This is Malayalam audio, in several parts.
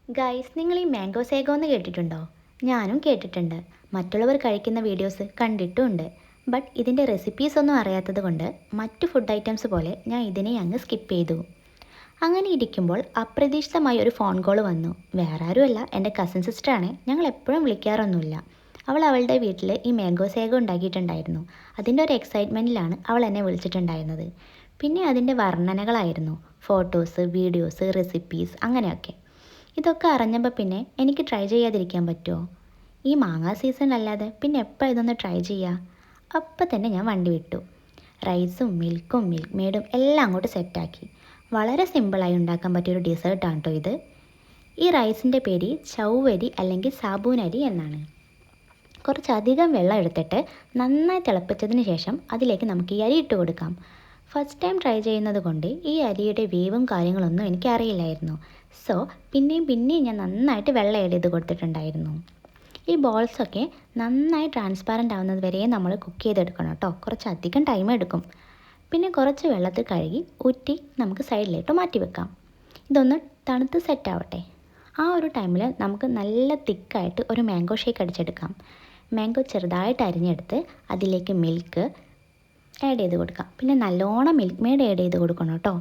ഗൈസ്, നിങ്ങൾ ഈ മാംഗോ സേഗോ എന്ന് കേട്ടിട്ടുണ്ടോ? ഞാനും കേട്ടിട്ടുണ്ട്. മറ്റുള്ളവർ കഴിക്കുന്ന വീഡിയോസ് കണ്ടിട്ടുമുണ്ട്. ബട്ട് ഇതിൻ്റെ റെസിപ്പീസ് ഒന്നും അറിയാത്തത് കൊണ്ട് മറ്റു ഫുഡ് ഐറ്റംസ് പോലെ ഞാൻ ഇതിനെ അങ്ങ് സ്കിപ്പ് ചെയ്തു. അങ്ങനെ ഇരിക്കുമ്പോൾ അപ്രതീക്ഷിതമായി ഒരു ഫോൺ കോൾ വന്നു. വേറെ ആരുമല്ല, എൻ്റെ കസിൻ സിസ്റ്ററാണ്. ഞങ്ങൾ എപ്പോഴും വിളിക്കാറൊന്നുമില്ല. അവൾ അവളുടെ വീട്ടിൽ ഈ മാംഗോ സേഗോ ഉണ്ടാക്കിയിട്ടുണ്ടായിരുന്നു. അതിൻ്റെ ഒരു എക്സൈറ്റ്മെൻറ്റിലാണ് അവൾ എന്നെ വിളിച്ചിട്ടുണ്ടായിരുന്നത്. പിന്നെ അതിൻ്റെ വർണ്ണനകളായിരുന്നു, ഫോട്ടോസ്, വീഡിയോസ്, റെസിപ്പീസ്, അങ്ങനെയൊക്കെ. ഇതൊക്കെ അറിഞ്ഞപ്പോൾ പിന്നെ എനിക്ക് ട്രൈ ചെയ്യാതിരിക്കാൻ പറ്റുമോ? ഈ മാങ്ങാ സീസൺ അല്ലാതെ പിന്നെ എപ്പോൾ ഇതൊന്ന് ട്രൈ ചെയ്യുക? അപ്പം തന്നെ ഞാൻ വണ്ടി വിട്ടു. റൈസും മിൽക്കും മിൽക്ക് മെയ്ഡും എല്ലാം അങ്ങോട്ട് സെറ്റാക്കി. വളരെ സിമ്പിളായി ഉണ്ടാക്കാൻ പറ്റിയൊരു ഡെസേർട്ടാണ് കേട്ടോ ഇത്. ഈ റൈസിൻ്റെ പേര് ചൗവരി അല്ലെങ്കിൽ സാബൂനരി എന്നാണ്. കുറച്ചധികം വെള്ളം എടുത്തിട്ട് നന്നായി തിളപ്പിച്ചതിന് ശേഷം അതിലേക്ക് നമുക്ക് ഈ അരി ഇട്ട് കൊടുക്കാം. ഫസ്റ്റ് ടൈം ട്രൈ ചെയ്യുന്നത് കൊണ്ട് ഈ അരിയുടെ വേവും കാര്യങ്ങളൊന്നും എനിക്കറിയില്ലായിരുന്നു. സോ പിന്നെയും ഞാൻ നന്നായിട്ട് വെള്ളം ആഡ് ചെയ്ത് കൊടുത്തിട്ടുണ്ടായിരുന്നു. ഈ ബോൾസൊക്കെ നന്നായി ട്രാൻസ്പാരൻ്റ് ആവുന്നത് വരെ നമ്മൾ കുക്ക് ചെയ്തെടുക്കണം കേട്ടോ. കുറച്ചധികം ടൈം എടുക്കും. പിന്നെ കുറച്ച് വെള്ളത്തിൽ കഴുകി ഊറ്റി നമുക്ക് സൈഡിലോട്ട് മാറ്റി വെക്കാം. ഇതൊന്ന് തണുത്ത് സെറ്റാവട്ടെ. ആ ഒരു ടൈമിൽ നമുക്ക് നല്ല തിക്കായിട്ട് ഒരു മാംഗോ ഷേക്ക് അടിച്ചെടുക്കാം. മാംഗോ ചെറുതായിട്ട് അരിഞ്ഞെടുത്ത് അതിലേക്ക് മിൽക്ക് ആഡ് ചെയ്ത് കൊടുക്കാം. പിന്നെ നല്ലോണം മിൽക്ക് മെയ്ഡ് ആഡ് ചെയ്ത് കൊടുക്കണം കേട്ടോ.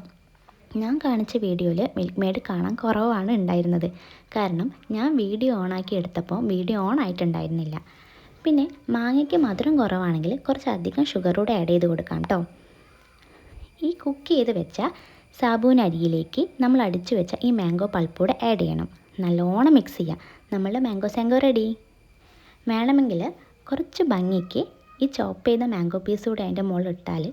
ഞാൻ കാണിച്ച വീഡിയോയിൽ മിൽക്ക് മെയ്ഡ് കാണാൻ കുറവാണ് ഉണ്ടായിരുന്നത്. കാരണം ഞാൻ വീഡിയോ ഓണാക്കി എടുത്തപ്പോൾ വീഡിയോ ഓൺ ആയിട്ടുണ്ടായിരുന്നില്ല. പിന്നെ മാങ്ങയ്ക്ക് മധുരം കുറവാണെങ്കിൽ കുറച്ചധികം ഷുഗർ കൂടെ ആഡ് ചെയ്ത് കൊടുക്കാം കേട്ടോ. ഈ കുക്ക് ചെയ്ത് വെച്ച സാബൂൻ അരിയിലേക്ക് നമ്മൾ അടിച്ചു വെച്ച ഈ മാംഗോ പൾപ്പ് കൂടെ ആഡ് ചെയ്യണം. നല്ലോണം മിക്സ് ചെയ്യുക. നമ്മളുടെ മാംഗോ സാങ്കോ റെഡി. വേണമെങ്കിൽ കുറച്ച് ഭംഗിക്ക് ഈ ചോപ്പ് ചെയ്ത മാംഗോ പീസ് കൂടെ അതിൻ്റെ മുകളിൽ ഇട്ടാൽ